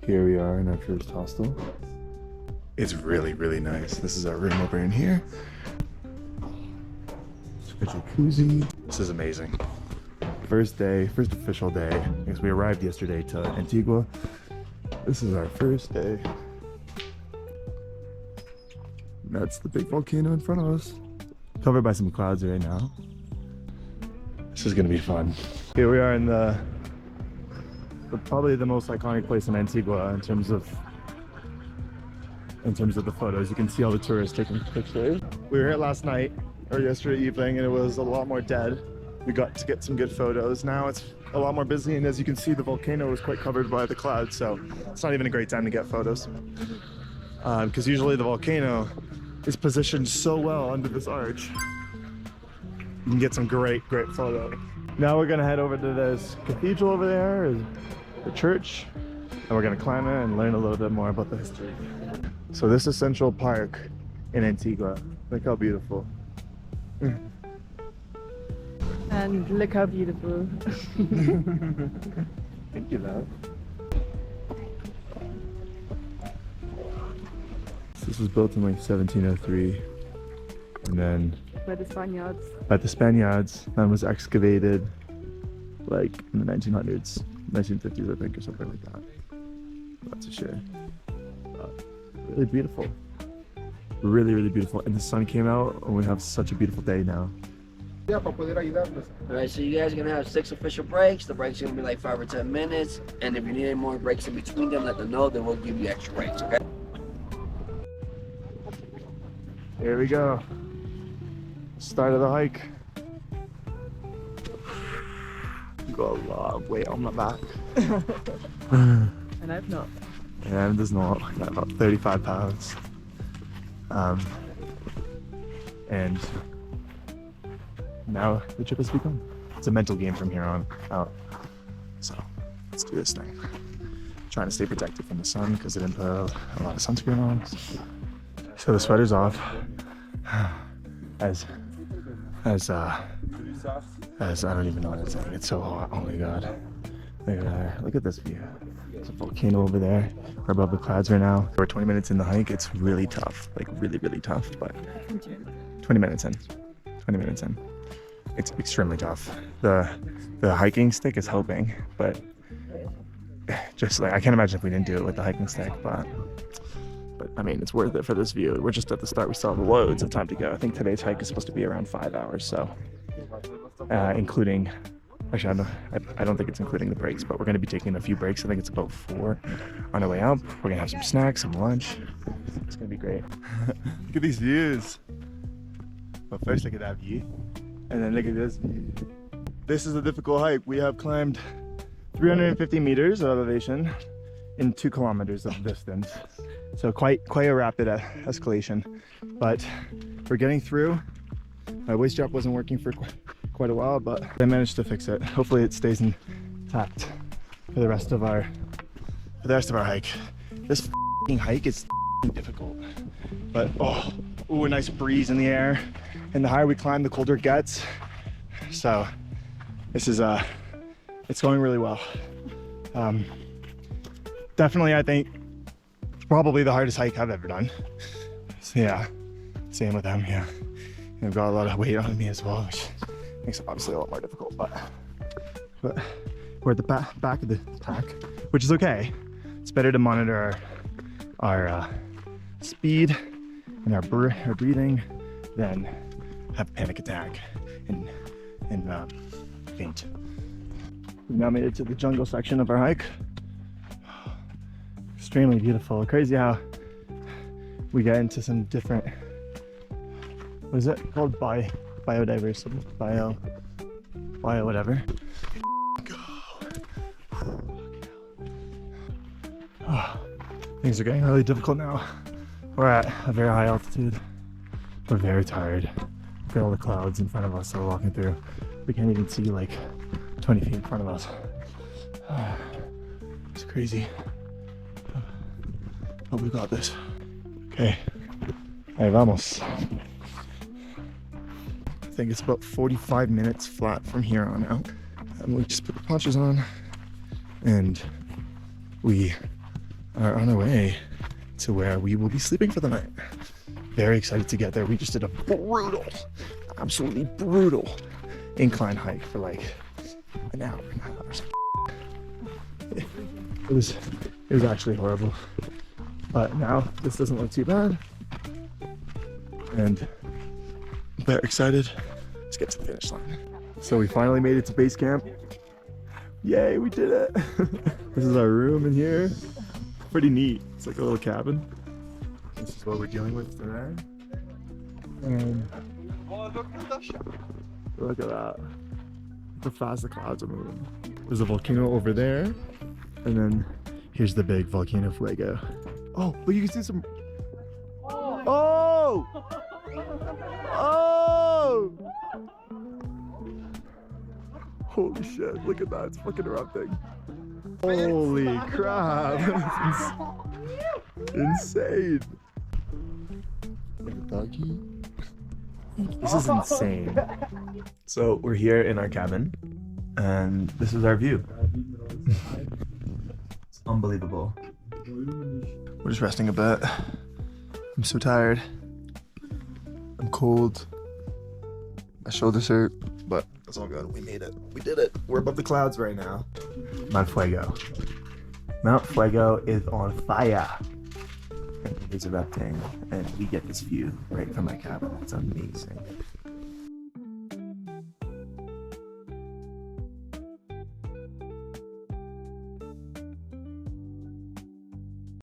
Here we are in our first hostel. It's really, really nice. This is our room over in here. A jacuzzi. This is amazing. First day, first official day, because we arrived yesterday to Antigua. This is our first day. That's the big volcano in front of us. Covered by some clouds right now. This is gonna be fun. Here we are in probably the most iconic place in Antigua in terms of the photos. You can see all the tourists taking pictures. We were here last night or yesterday evening and it was a lot more dead. We got to get some good photos. Now it's a lot more busy, and as you can see, the volcano is quite covered by the clouds, so it's not even a great time to get photos. Because usually the volcano is positioned so well under this arch. You can get some great photos. Now we're gonna head over to this cathedral over there, the church, and we're gonna climb it and learn a little bit more about the history. So this is Central Park in Antigua. Look how beautiful. And look how beautiful. Thank you, love. This was built in like 1703, and then By the Spaniards. by the Spaniards, and was excavated like in the 1900s, 1950s, I think, or something like that. Lots of shit. Really beautiful. Really, really beautiful. And the sun came out, and we have such a beautiful day now. Alright, so you guys are gonna have 6 official breaks. The breaks are gonna be like 5 or 10 minutes. And if you need any more breaks in between them, let them know, then we'll give you extra breaks, okay? Here we go. Start of the hike. Got a lot of weight on my back. And I've not. And there's not, I got about 35 pounds. And now the trip has begun. It's a mental game from here on out. So let's do this thing. Trying to stay protected from the sun because I didn't put a lot of sunscreen on. So the sweater's off. As I don't even know what it's saying. It's so hot. Oh my god. Look at there. Look at this view. There's a volcano over there. We're above the clouds right now. We're 20 minutes in the hike. It's really tough. Like really, really tough. But 20 minutes in. 20 minutes in. It's extremely tough. The hiking stick is helping, but just like I can't imagine if we didn't do it with the hiking stick, but I mean it's worth it for this view. We're just at the start. We still have loads of time to go. I think today's hike is supposed to be around 5 hours, so including actually I don't think it's including the breaks, but we're going to be taking a few breaks. I think it's about 4 on our way up. We're gonna have some snacks, some lunch. It's gonna be great. Look at these views. But first look at that view. And then look at this view. This is a difficult hike. We have climbed 350 meters of elevation in 2 kilometers of distance. So quite a rapid escalation, but we're getting through. My waist strap wasn't working for quite a while, but I managed to fix it. Hopefully it stays intact for the rest of our hike. This hike is difficult, but ooh, a nice breeze in the air. And the higher we climb, the colder it gets. So this is it's going really well. Definitely, I think probably the hardest hike I've ever done. So yeah, same with them. Yeah, and I've got a lot of weight on me as well, which makes it obviously a lot more difficult. But we're at the back of the pack, which is okay. It's better to monitor our speed and our breathing than have a panic attack and faint. We now made it to the jungle section of our hike. Extremely beautiful. Crazy how we get into some different, what is it called? Biodiversity, bio whatever. Things are getting really difficult now. We're at a very high altitude. We're very tired. Look at all the clouds in front of us that we're walking through. We can't even see like 20 feet in front of us. It's crazy. But we got this. Okay. Ahí vamos. I think it's about 45 minutes flat from here on out. And we just put the ponchos on and we are on our way to where we will be sleeping for the night. Very excited to get there. We just did a brutal, absolutely brutal incline hike for like an hour and a half or something. It was actually horrible. But now this doesn't look too bad. And I'm very excited to get to the finish line. So we finally made it to base camp. Yay, we did it. This is our room in here. Pretty neat. It's like a little cabin. This is what we're dealing with today. And look at that. Look how fast the clouds are moving. There's a volcano over there. And then here's the big Volcano Fuego. Oh, look, you can see some. Oh! Oh! Holy shit, look at that, it's fucking erupting. Holy crap, that's insane. Doggy. This is insane. So we're here in our cabin, and this is our view. It's unbelievable. We're just resting a bit. I'm so tired. I'm cold. My shoulders hurt, but it's all good. We made it. We did it. We're above the clouds right now. Mount Fuego. Mount Fuego is on fire. It's erupting, and we get this view right from my cabin. It's amazing.